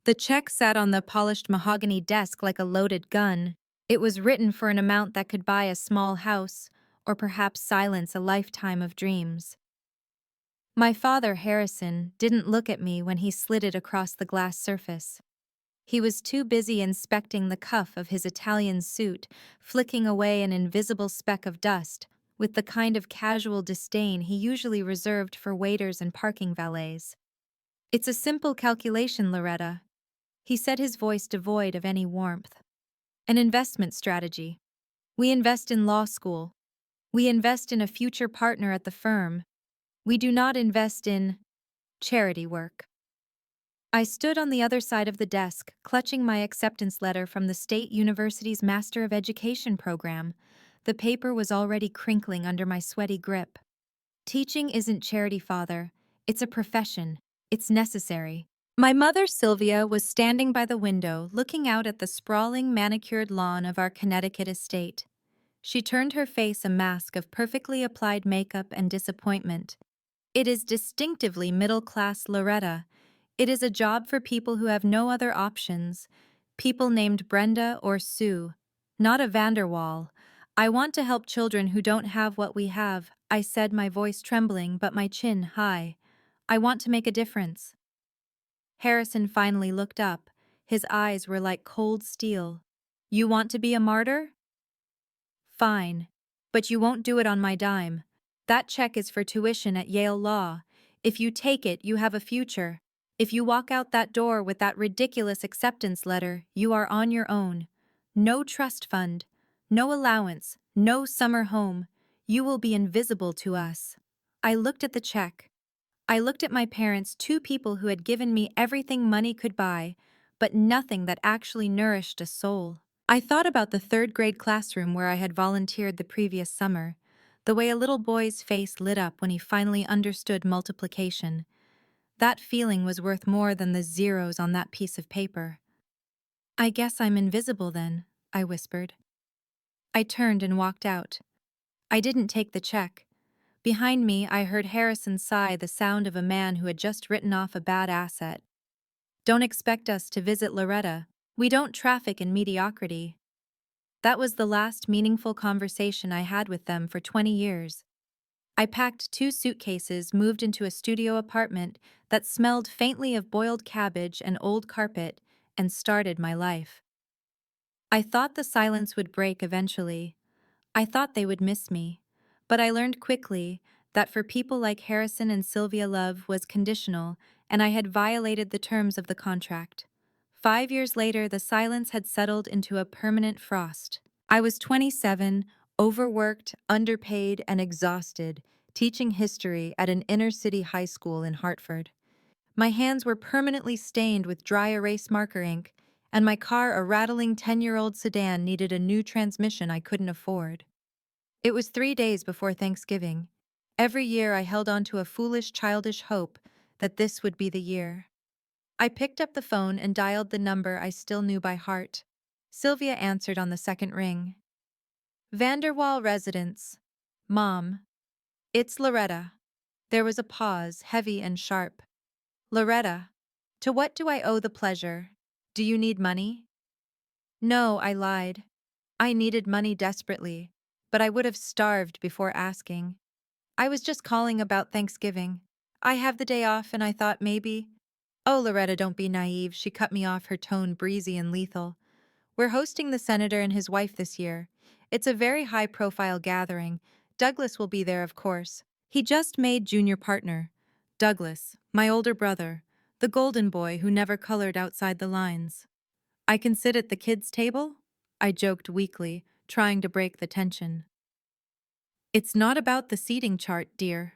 The check sat on the polished mahogany desk like a loaded gun. It was written for an amount that could buy a small house, or perhaps silence a lifetime of dreams. My father, Harrison, didn't look at me when he slid it across the glass surface. He was too busy inspecting the cuff of his Italian suit, flicking away an invisible speck of dust, with the kind of casual disdain he usually reserved for waiters and parking valets. "It's a simple calculation, Loretta," he said, his voice devoid of any warmth. "An investment strategy. We invest in law school. We invest in a future partner at the firm. We do not invest in charity work." I stood on the other side of the desk, clutching my acceptance letter from the State University's Master of Education program. The paper was already crinkling under my sweaty grip. "Teaching isn't charity, Father. It's a profession. It's necessary." My mother, Sylvia, was standing by the window, looking out at the sprawling, manicured lawn of our Connecticut estate. She turned her face a mask of perfectly applied makeup and disappointment. "It is distinctively middle-class, Loretta. It is a job for people who have no other options. People named Brenda or Sue. Not a Vanderwaal. I want to help children who don't have what we have," I said, my voice trembling but my chin high. "I want to make a difference." Harrison finally looked up. His eyes were like cold steel. "You want to be a martyr? Fine. But you won't do it on my dime. That check is for tuition at Yale Law. If you take it, you have a future. If you walk out that door with that ridiculous acceptance letter, you are on your own. No trust fund, no allowance, no summer home. You will be invisible to us." I looked at the check. I looked at my parents, two people who had given me everything money could buy, but nothing that actually nourished a soul. I thought about the third-grade classroom where I had volunteered the previous summer, the way a little boy's face lit up when he finally understood multiplication. That feeling was worth more than the zeros on that piece of paper. "I guess I'm invisible then," I whispered. I turned and walked out. I didn't take the check. Behind me, I heard Harrison sigh, the sound of a man who had just written off a bad asset. "Don't expect us to visit Loretta. We don't traffic in mediocrity." That was the last meaningful conversation I had with them for 20 years. I packed 2 suitcases, moved into a studio apartment that smelled faintly of boiled cabbage and old carpet, and started my life. I thought the silence would break eventually. I thought they would miss me. But I learned quickly that for people like Harrison and Sylvia, love was conditional, and I had violated the terms of the contract. 5 years later, the silence had settled into a permanent frost. I was 27, overworked, underpaid, and exhausted, teaching history at an inner-city high school in Hartford. My hands were permanently stained with dry erase marker ink, and my car, a rattling 10-year-old sedan, needed a new transmission I couldn't afford. It was 3 days before Thanksgiving. Every year I held on to a foolish, childish hope that this would be the year. I picked up the phone and dialed the number I still knew by heart. Sylvia answered on the second ring. "Vanderwaal residence. Mom. It's Loretta." There was a pause, heavy and sharp. "Loretta. To what do I owe the pleasure? Do you need money?" "No," I lied. I needed money desperately, but I would have starved before asking. "I was just calling about Thanksgiving. I have the day off and I thought maybe—" "Oh, Loretta, don't be naive," she cut me off, her tone breezy and lethal. "We're hosting the senator and his wife this year. It's a very high-profile gathering. Douglas will be there, of course. He just made junior partner. Douglas, my older brother, the golden boy who never colored outside the lines." "I can sit at the kids' table?" I joked weakly, trying to break the tension. "It's not about the seating chart, dear,"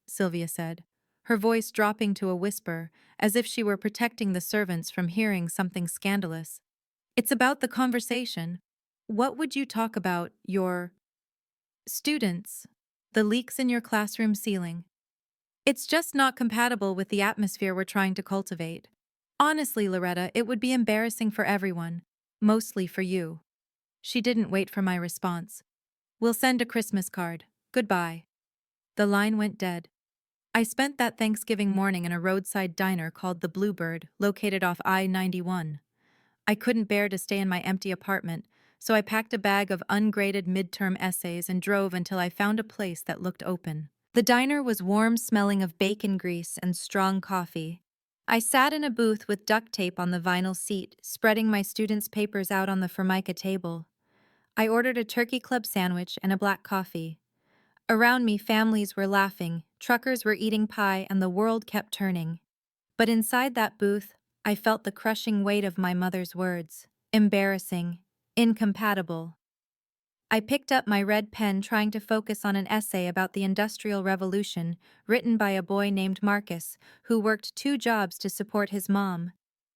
Sylvia said, her voice dropping to a whisper, as if she were protecting the servants from hearing something scandalous. "It's about the conversation. What would you talk about? Your students? The leaks in your classroom ceiling? It's just not compatible with the atmosphere we're trying to cultivate. Honestly, Loretta, it would be embarrassing for everyone, mostly for you." She didn't wait for my response. "We'll send a Christmas card. Goodbye." The line went dead. I spent that Thanksgiving morning in a roadside diner called the Bluebird, located off I-91. I couldn't bear to stay in my empty apartment, so I packed a bag of ungraded midterm essays and drove until I found a place that looked open. The diner was warm, smelling of bacon grease and strong coffee. I sat in a booth with duct tape on the vinyl seat, spreading my students' papers out on the formica table. I ordered a turkey club sandwich and a black coffee. Around me, families were laughing, truckers were eating pie, and the world kept turning. But inside that booth, I felt the crushing weight of my mother's words. Embarrassing. Incompatible. I picked up my red pen, trying to focus on an essay about the Industrial Revolution, written by a boy named Marcus, who worked 2 jobs to support his mom.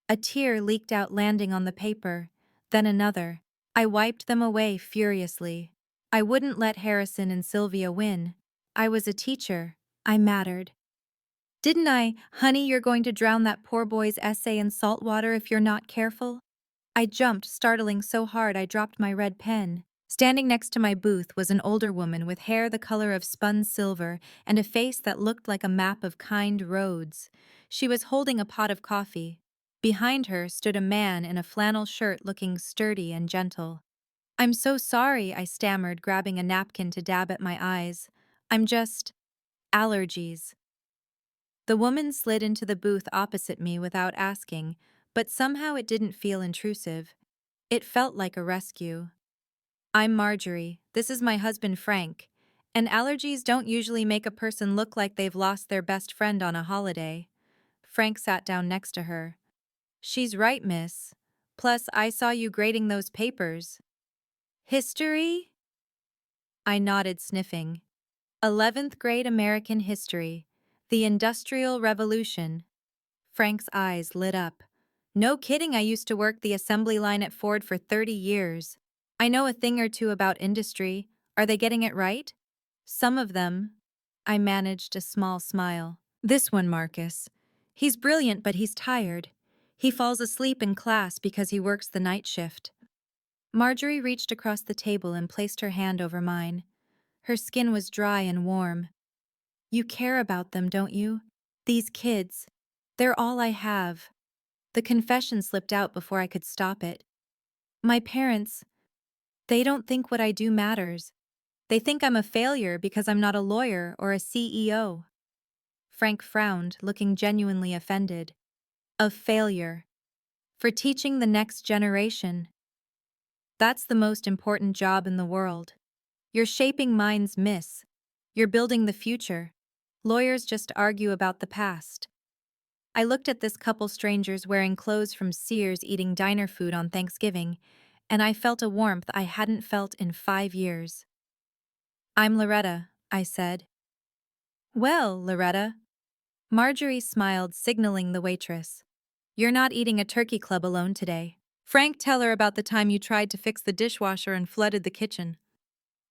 A tear leaked out, landing on the paper, then another. I wiped them away furiously. I wouldn't let Harrison and Sylvia win. I was a teacher. I mattered. Didn't I? Honey, you're going to drown that poor boy's essay in salt water if you're not careful. I jumped, startling so hard I dropped my red pen. Standing next to my booth was an older woman with hair the color of spun silver and a face that looked like a map of kind roads. She was holding a pot of coffee. Behind her stood a man in a flannel shirt, looking sturdy and gentle. "I'm so sorry," I stammered, grabbing a napkin to dab at my eyes. "I'm just... allergies." The woman slid into the booth opposite me without asking, but somehow it didn't feel intrusive. It felt like a rescue. "I'm Marjorie. This is my husband Frank. And allergies don't usually make a person look like they've lost their best friend on a holiday." Frank sat down next to her. "She's right, miss. Plus, I saw you grading those papers." "History?" I nodded, sniffing. 11th grade American history. The Industrial Revolution." Frank's eyes lit up. "No kidding, I used to work the assembly line at Ford for 30 years. I know a thing or two about industry. Are they getting it right?" "Some of them." I managed a small smile. "This one, Marcus. He's brilliant, but he's tired. He falls asleep in class because he works the night shift." Marjorie reached across the table and placed her hand over mine. Her skin was dry and warm. "You care about them, don't you? These kids. They're all I have." The confession slipped out before I could stop it. "My parents, they don't think what I do matters. They think I'm a failure because I'm not a lawyer or a CEO." Frank frowned, looking genuinely offended. "A failure. For teaching the next generation. That's the most important job in the world. You're shaping minds, miss. You're building the future. Lawyers just argue about the past." I looked at this couple, strangers wearing clothes from Sears, eating diner food on Thanksgiving, and I felt a warmth I hadn't felt in 5 years. "I'm Loretta," I said. "Well, Loretta." Marjorie smiled, signaling the waitress. "You're not eating a turkey club alone today. Frank, tell her about the time you tried to fix the dishwasher and flooded the kitchen."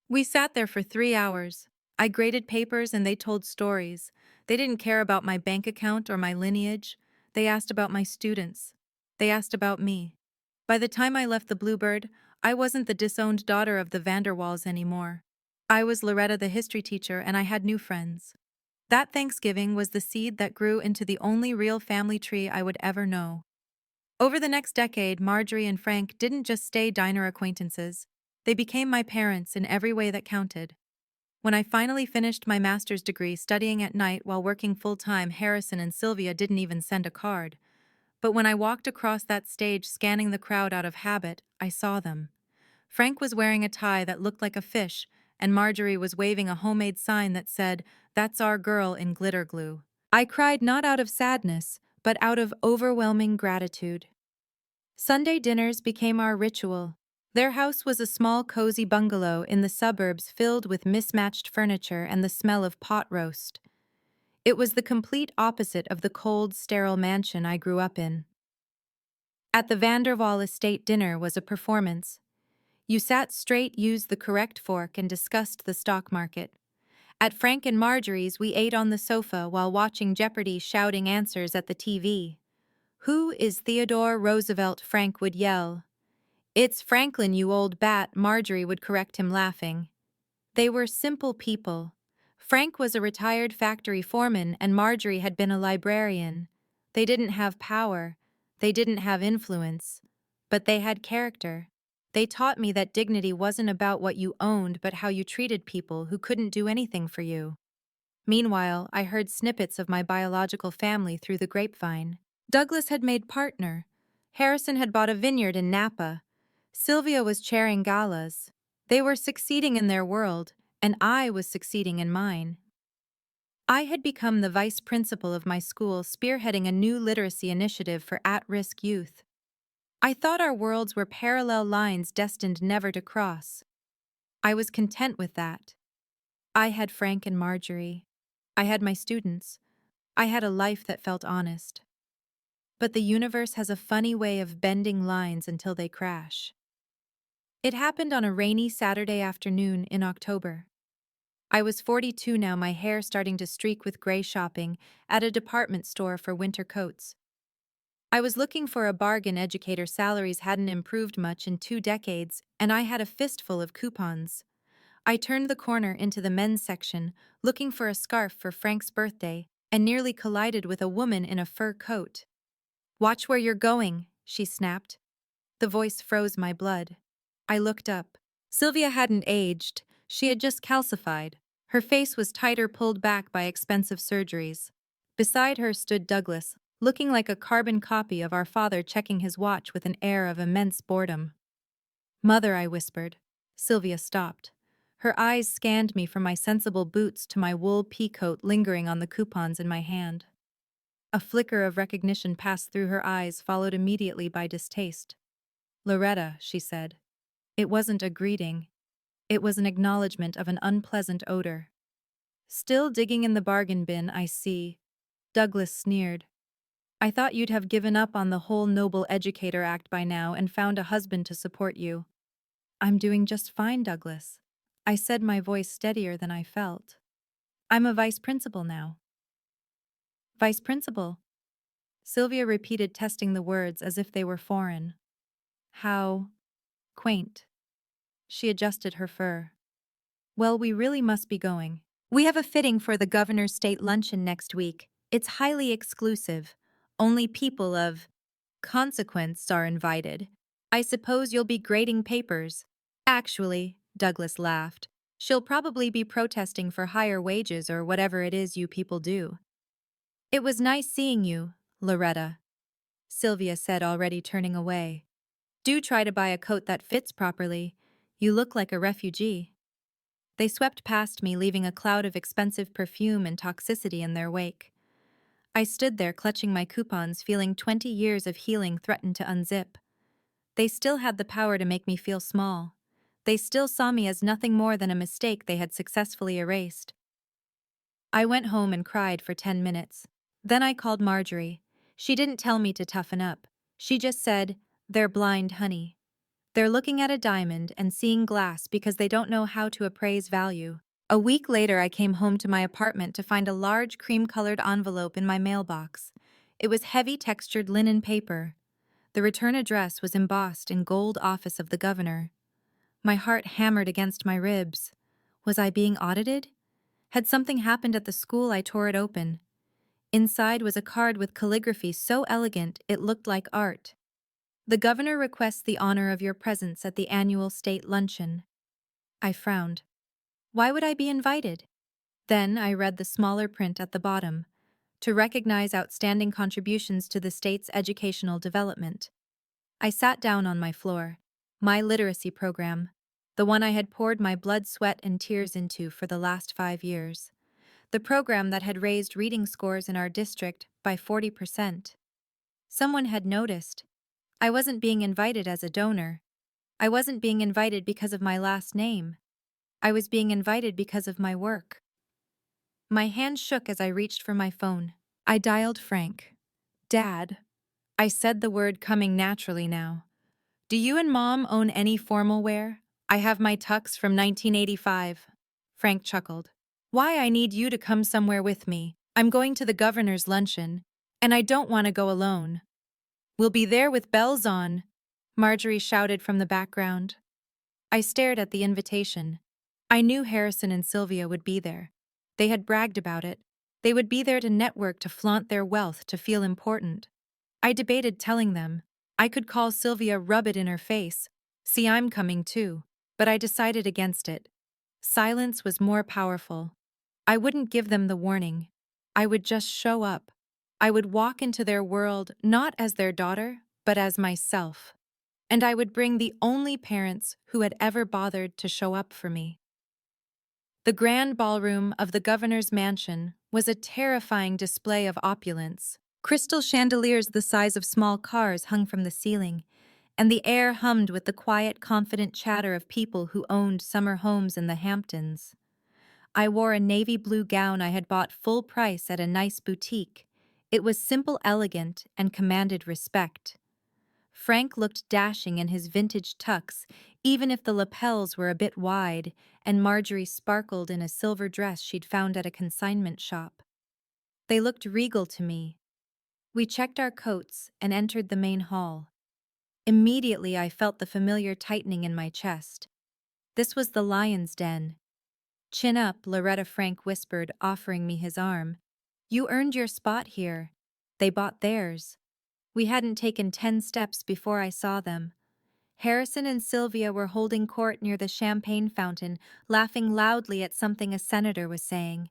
We sat there for 3 hours. I graded papers and they told stories. They didn't care about my bank account or my lineage. They asked about my students. They asked about me. By the time I left the Bluebird, I wasn't the disowned daughter of the Vanderwaals anymore. I was Loretta, the history teacher, and I had new friends. That Thanksgiving was the seed that grew into the only real family tree I would ever know. Over the next decade, Marjorie and Frank didn't just stay diner acquaintances. They became my parents in every way that counted. When I finally finished my master's degree, studying at night while working full-time, Harrison and Sylvia didn't even send a card. But when I walked across that stage, scanning the crowd out of habit, I saw them. Frank was wearing a tie that looked like a fish, and Marjorie was waving a homemade sign that said, "That's our girl," in glitter glue. I cried, not out of sadness, but out of overwhelming gratitude. Sunday dinners became our ritual. Their house was a small, cozy bungalow in the suburbs, filled with mismatched furniture and the smell of pot roast. It was the complete opposite of the cold, sterile mansion I grew up in. At the Vanderwaal estate, dinner was a performance. You sat straight, used the correct fork, and discussed the stock market. At Frank and Marjorie's, we ate on the sofa while watching Jeopardy, shouting answers at the TV. "Who is Theodore Roosevelt?" Frank would yell. "It's Franklin, you old bat," Marjorie would correct him, laughing. They were simple people. Frank was a retired factory foreman and Marjorie had been a librarian. They didn't have power, they didn't have influence, but they had character. They taught me that dignity wasn't about what you owned but how you treated people who couldn't do anything for you. Meanwhile, I heard snippets of my biological family through the grapevine. Douglas had made partner. Harrison had bought a vineyard in Napa. Sylvia was chairing galas. They were succeeding in their world, and I was succeeding in mine. I had become the vice principal of my school, spearheading a new literacy initiative for at-risk youth. I thought our worlds were parallel lines destined never to cross. I was content with that. I had Frank and Marjorie. I had my students. I had a life that felt honest. But the universe has a funny way of bending lines until they crash. It happened on a rainy Saturday afternoon in October. I was 42 now, my hair starting to streak with gray, shopping at a department store for winter coats. I was looking for a bargain. Educator salaries hadn't improved much in 2 decades, and I had a fistful of coupons. I turned the corner into the men's section, looking for a scarf for Frank's birthday, and nearly collided with a woman in a fur coat. "Watch where you're going," she snapped. The voice froze my blood. I looked up. Sylvia hadn't aged, she had just calcified. Her face was tighter, pulled back by expensive surgeries. Beside her stood Douglas, looking like a carbon copy of our father, checking his watch with an air of immense boredom. "Mother," I whispered. Sylvia stopped. Her eyes scanned me from my sensible boots to my wool peacoat lingering on the coupons in my hand. A flicker of recognition passed through her eyes, followed immediately by distaste. "Loretta," she said. It wasn't a greeting. It was an acknowledgement of an unpleasant odor. "Still digging in the bargain bin, I see." Douglas sneered. "I thought you'd have given up on the whole Noble Educator Act by now and found a husband to support you." "I'm doing just fine, Douglas," I said, my voice steadier than I felt. "I'm a vice principal now." "Vice principal?" Sylvia repeated, testing the words as if they were foreign. "How quaint." She adjusted her fur. "Well, we really must be going. We have a fitting for the governor's state luncheon next week. It's highly exclusive. Only people of consequence are invited. I suppose you'll be grading papers." "Actually," Douglas laughed, "she'll probably be protesting for higher wages or whatever it is you people do." "It was nice seeing you, Loretta," Sylvia said, already turning away. "Do try to buy a coat that fits properly. You look like a refugee." They swept past me, leaving a cloud of expensive perfume and toxicity in their wake. I stood there, clutching my coupons, feeling 20 years of healing threaten to unzip. They still had the power to make me feel small. They still saw me as nothing more than a mistake they had successfully erased. I went home and cried for 10 minutes. Then I called Marjorie. She didn't tell me to toughen up. She just said, "They're blind, honey. They're looking at a diamond and seeing glass because they don't know how to appraise value." A week later, I came home to my apartment to find a large cream-colored envelope in my mailbox. It was heavy, textured linen paper. The return address was embossed in gold: Office of the Governor. My heart hammered against my ribs. Was I being audited? Had something happened at the school? I tore it open. Inside was a card with calligraphy so elegant it looked like art. "The governor requests the honor of your presence at the annual state luncheon." I frowned. Why would I be invited? Then I read the smaller print at the bottom: "To recognize outstanding contributions to the state's educational development." I sat down on my floor. My literacy program, the one I had poured my blood, sweat, and tears into for the last 5 years. The program that had raised reading scores in our district by 40%. Someone had noticed. I wasn't being invited as a donor. I wasn't being invited because of my last name. I was being invited because of my work. My hand shook as I reached for my phone. I dialed Frank. "Dad." I said the word coming naturally now. "Do you and Mom own any formal wear? I have my tux from 1985. Frank chuckled. "Why, I need you to come somewhere with me. I'm going to the governor's luncheon, and I don't want to go alone." "We'll be there with bells on," Marjorie shouted from the background. I stared at the invitation. I knew Harrison and Sylvia would be there. They had bragged about it. They would be there to network, to flaunt their wealth, to feel important. I debated telling them. I could call Sylvia, rub it in her face. See, I'm coming too. But I decided against it. Silence was more powerful. I wouldn't give them the warning. I would just show up. I would walk into their world not as their daughter, but as myself. And I would bring the only parents who had ever bothered to show up for me. The grand ballroom of the governor's mansion was a terrifying display of opulence. Crystal chandeliers the size of small cars hung from the ceiling, and the air hummed with the quiet, confident chatter of people who owned summer homes in the Hamptons. I wore a navy blue gown I had bought full price at a nice boutique. It was simple, elegant, and commanded respect. Frank looked dashing in his vintage tux, even if the lapels were a bit wide, and Marjorie sparkled in a silver dress she'd found at a consignment shop. They looked regal to me. We checked our coats and entered the main hall. Immediately I felt the familiar tightening in my chest. This was the lion's den. Chin up, Loretta, Frank whispered, offering me his arm. You earned your spot here. They bought theirs. We hadn't taken 10 steps before I saw them. Harrison and Sylvia were holding court near the champagne fountain, laughing loudly at something a senator was saying.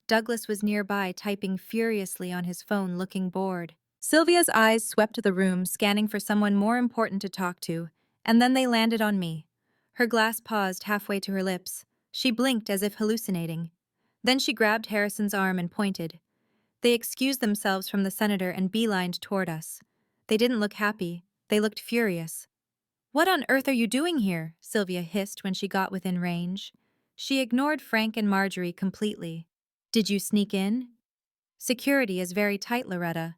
Douglas was nearby, typing furiously on his phone, looking bored. Sylvia's eyes swept the room, scanning for someone more important to talk to, and then they landed on me. Her glass paused halfway to her lips. She blinked as if hallucinating. Then she grabbed Harrison's arm and pointed. They excused themselves from the senator and beelined toward us. They didn't look happy. They looked furious. What on earth are you doing here? Sylvia hissed when she got within range. She ignored Frank and Marjorie completely. Did you sneak in? Security is very tight, Loretta.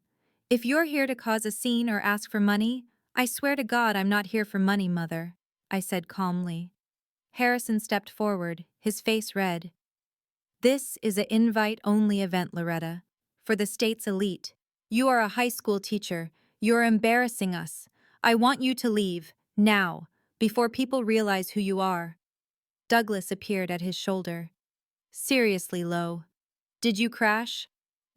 If you're here to cause a scene or ask for money, I swear to God I'm not here for money, Mother, I said calmly. Harrison stepped forward, his face red. This is an invite-only event, Loretta. For the state's elite. You are a high school teacher. You're embarrassing us. I want you to leave, now, before people realize who you are. Douglas appeared at his shoulder. Seriously, Lo. Did you crash?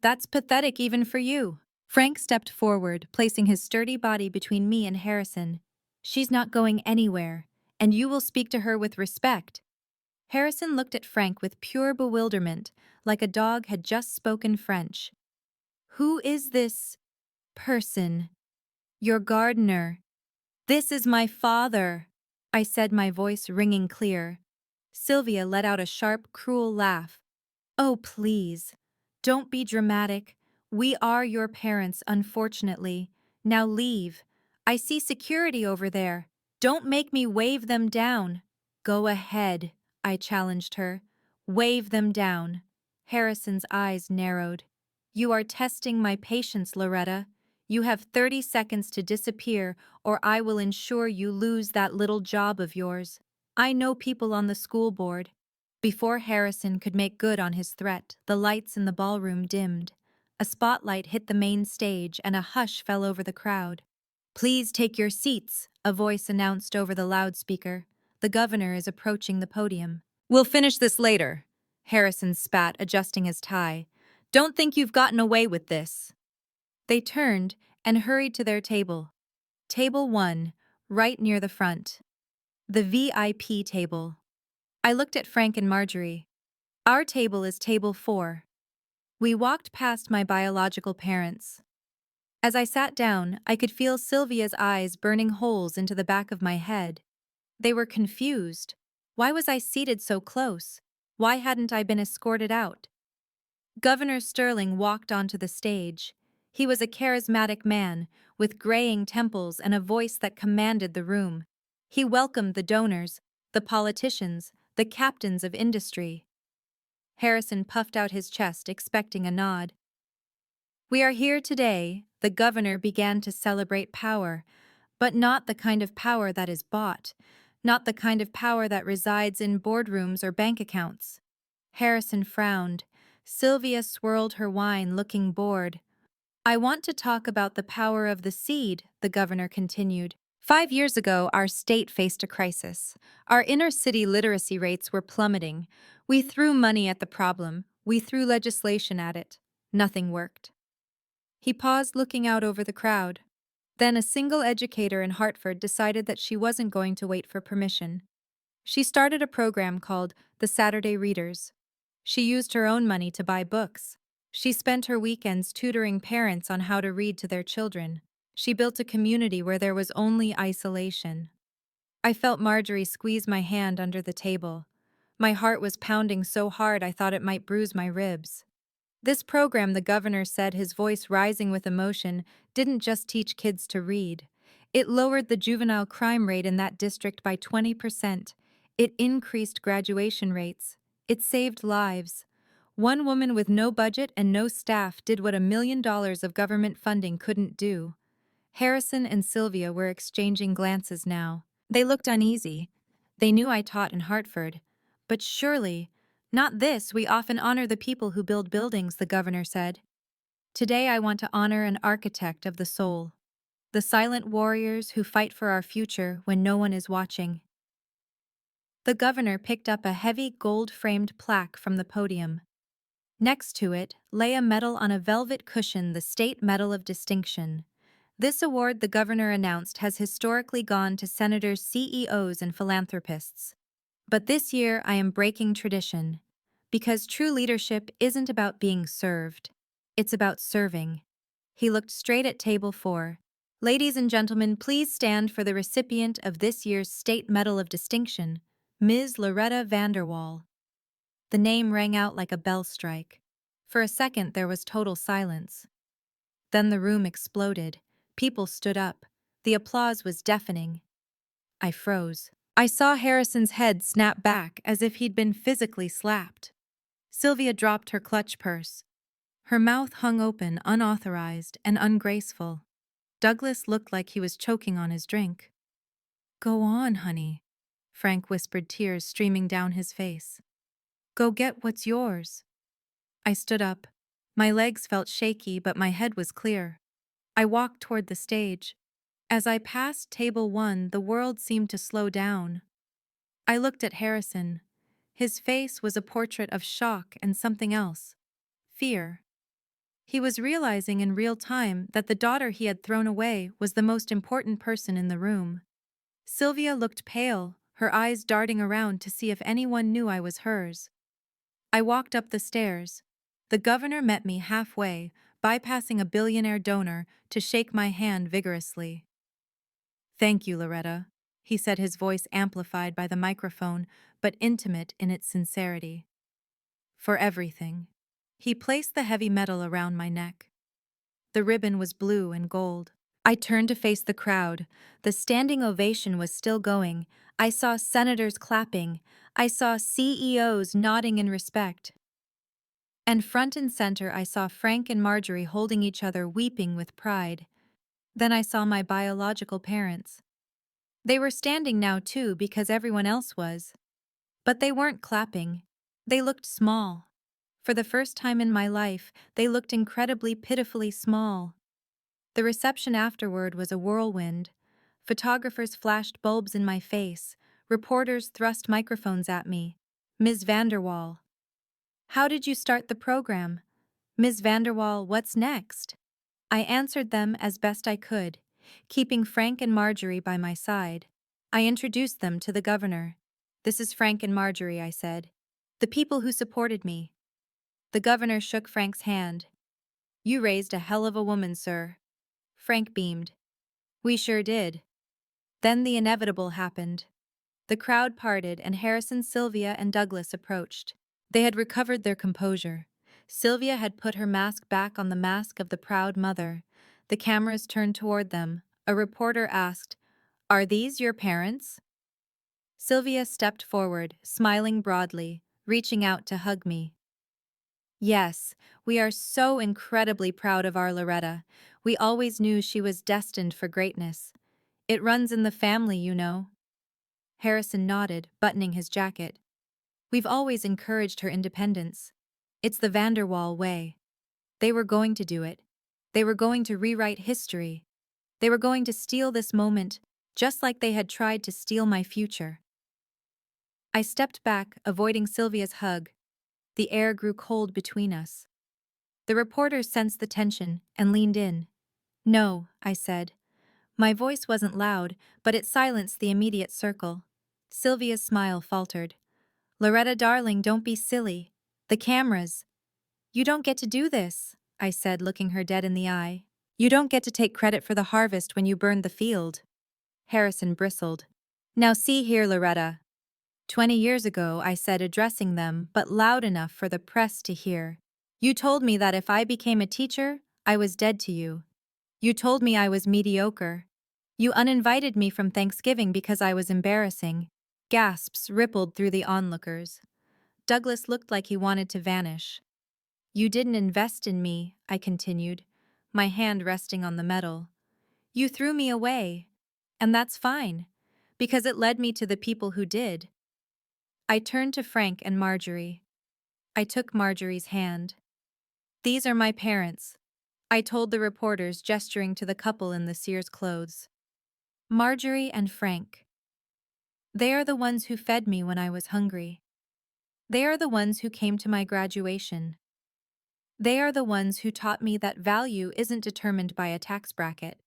That's pathetic even for you. Frank stepped forward, placing his sturdy body between me and Harrison. She's not going anywhere, and you will speak to her with respect. Harrison looked at Frank with pure bewilderment, like a dog had just spoken French. Who is this person? Your gardener. This is my father, I said, my voice ringing clear. Sylvia let out a sharp, cruel laugh. Oh, please. Don't be dramatic. We are your parents, unfortunately. Now leave. I see security over there. Don't make me wave them down. Go ahead, I challenged her. Wave them down. Harrison's eyes narrowed. You are testing my patience, Loretta. You have 30 seconds to disappear, or I will ensure you lose that little job of yours. I know people on the school board. Before Harrison could make good on his threat, the lights in the ballroom dimmed. A spotlight hit the main stage and a hush fell over the crowd. Please take your seats, a voice announced over the loudspeaker. The governor is approaching the podium. We'll finish this later, Harrison spat, adjusting his tie. Don't think you've gotten away with this. They turned and hurried to their table. Table 1, right near the front. The VIP table. I looked at Frank and Marjorie. Our table is table 4. We walked past my biological parents. As I sat down, I could feel Sylvia's eyes burning holes into the back of my head. They were confused. Why was I seated so close? Why hadn't I been escorted out? Governor Sterling walked onto the stage. He was a charismatic man, with graying temples and a voice that commanded the room. He welcomed the donors, the politicians, the captains of industry. Harrison puffed out his chest, expecting a nod. We are here today, the governor began to celebrate power, but not the kind of power that is bought, not the kind of power that resides in boardrooms or bank accounts. Harrison frowned. Sylvia swirled her wine, looking bored. I want to talk about the power of the seed, the governor continued. 5 years ago, our state faced a crisis. Our inner-city literacy rates were plummeting. We threw money at the problem. We threw legislation at it. Nothing worked. He paused, looking out over the crowd. Then a single educator in Hartford decided that she wasn't going to wait for permission. She started a program called the Saturday Readers. She used her own money to buy books. She spent her weekends tutoring parents on how to read to their children. She built a community where there was only isolation. I felt Marjorie squeeze my hand under the table. My heart was pounding so hard I thought it might bruise my ribs. This program, the governor said, his voice rising with emotion, didn't just teach kids to read. It lowered the juvenile crime rate in that district by 20%. It increased graduation rates. It saved lives. One woman with no budget and no staff did what $1 million of government funding couldn't do. Harrison and Sylvia were exchanging glances now. They looked uneasy. They knew I taught in Hartford. But surely, not this. We often honor the people who build buildings, the governor said. Today I want to honor an architect of the soul. The silent warriors who fight for our future when no one is watching. The governor picked up a heavy gold-framed plaque from the podium. Next to it lay a medal on a velvet cushion, the State Medal of Distinction. This award, the governor announced, has historically gone to senators, CEOs, and philanthropists. But this year I am breaking tradition. Because true leadership isn't about being served. It's about serving. He looked straight at table 4. Ladies and gentlemen, please stand for the recipient of this year's State Medal of Distinction, Ms. Loretta Vanderwaal. The name rang out like a bell strike. For a second there was total silence. Then the room exploded. People stood up. The applause was deafening. I froze. I saw Harrison's head snap back as if he'd been physically slapped. Sylvia dropped her clutch purse. Her mouth hung open, unauthorized and ungraceful. Douglas looked like he was choking on his drink. "Go on, honey," Frank whispered, tears streaming down his face. "Go get what's yours." I stood up. My legs felt shaky, but my head was clear. I walked toward the stage. As I passed table 1, the world seemed to slow down. I looked at Harrison. His face was a portrait of shock and something else. Fear. He was realizing in real time that the daughter he had thrown away was the most important person in the room. Sylvia looked pale, her eyes darting around to see if anyone knew I was hers. I walked up the stairs. The governor met me halfway, bypassing a billionaire donor, to shake my hand vigorously. "Thank you, Loretta," he said, his voice amplified by the microphone, but intimate in its sincerity. "For everything." He placed the heavy medal around my neck. The ribbon was blue and gold. I turned to face the crowd. The standing ovation was still going. I saw senators clapping. I saw CEOs nodding in respect. And front and center I saw Frank and Marjorie holding each other, weeping with pride. Then I saw my biological parents. They were standing now too because everyone else was. But they weren't clapping. They looked small. For the first time in my life, they looked incredibly, pitifully small. The reception afterward was a whirlwind. Photographers flashed bulbs in my face. Reporters thrust microphones at me. "Ms. Vanderwaal. How did you start the program? Ms. Vanderwaal, what's next?" I answered them as best I could, keeping Frank and Marjorie by my side. I introduced them to the governor. "This is Frank and Marjorie," I said. "The people who supported me." The governor shook Frank's hand. "You raised a hell of a woman, sir." Frank beamed. "We sure did." Then the inevitable happened. The crowd parted and Harrison, Sylvia, and Douglas approached. They had recovered their composure. Sylvia had put her mask back on the mask of the proud mother. The cameras turned toward them. A reporter asked, "Are these your parents?" Sylvia stepped forward, smiling broadly, reaching out to hug me. "Yes, we are so incredibly proud of our Loretta. We always knew she was destined for greatness. It runs in the family, you know." Harrison nodded, buttoning his jacket. "We've always encouraged her independence. It's the Vanderwaal way. They were going to do it. They were going to rewrite history. They were going to steal this moment, just like they had tried to steal my future." I stepped back, avoiding Sylvia's hug. The air grew cold between us. The reporters sensed the tension and leaned in. "No," I said. My voice wasn't loud, but it silenced the immediate circle. Sylvia's smile faltered. "Loretta, darling, don't be silly. The cameras." "You don't get to do this," I said, looking her dead in the eye. "You don't get to take credit for the harvest when you burned the field." Harrison bristled. "Now see here, Loretta. 20 years ago," I said, addressing them, but loud enough for the press to hear. "You told me that if I became a teacher, I was dead to you. You told me I was mediocre. You uninvited me from Thanksgiving because I was embarrassing." Gasps rippled through the onlookers. Douglas looked like he wanted to vanish. "You didn't invest in me," I continued, my hand resting on the metal. "You threw me away. And that's fine, because it led me to the people who did." I turned to Frank and Marjorie. I took Marjorie's hand. "These are my parents," I told the reporters, gesturing to the couple in the Sears clothes. "Marjorie and Frank. They are the ones who fed me when I was hungry. They are the ones who came to my graduation. They are the ones who taught me that value isn't determined by a tax bracket."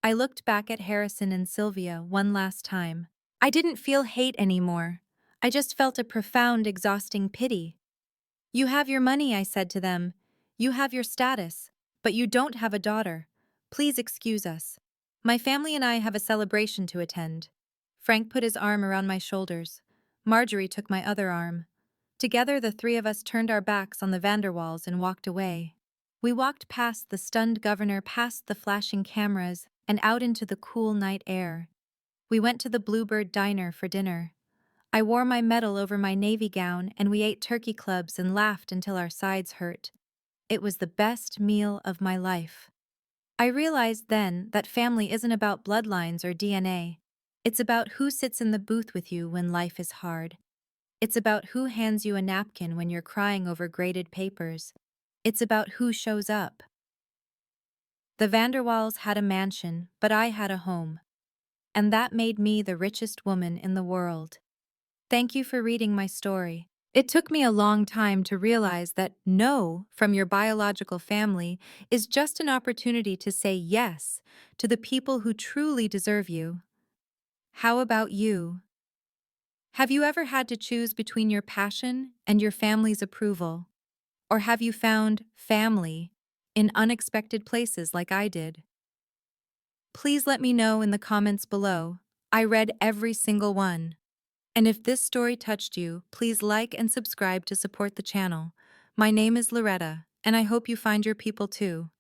I looked back at Harrison and Sylvia one last time. I didn't feel hate anymore. I just felt a profound, exhausting pity. "You have your money," I said to them. "You have your status, but you don't have a daughter. Please excuse us. My family and I have a celebration to attend." Frank put his arm around my shoulders. Marjorie took my other arm. Together, the three of us turned our backs on the Vanderwaals and walked away. We walked past the stunned governor, past the flashing cameras, and out into the cool night air. We went to the Bluebird Diner for dinner. I wore my medal over my navy gown, and we ate turkey clubs and laughed until our sides hurt. It was the best meal of my life. I realized then that family isn't about bloodlines or DNA. It's about who sits in the booth with you when life is hard. It's about who hands you a napkin when you're crying over graded papers. It's about who shows up. The Vanderwaals had a mansion, but I had a home. And that made me the richest woman in the world. Thank you for reading my story. It took me a long time to realize that no from your biological family is just an opportunity to say yes to the people who truly deserve you. How about you? Have you ever had to choose between your passion and your family's approval? Or have you found family in unexpected places like I did? Please let me know in the comments below. I read every single one. And if this story touched you, please like and subscribe to support the channel. My name is Loretta, and I hope you find your people too.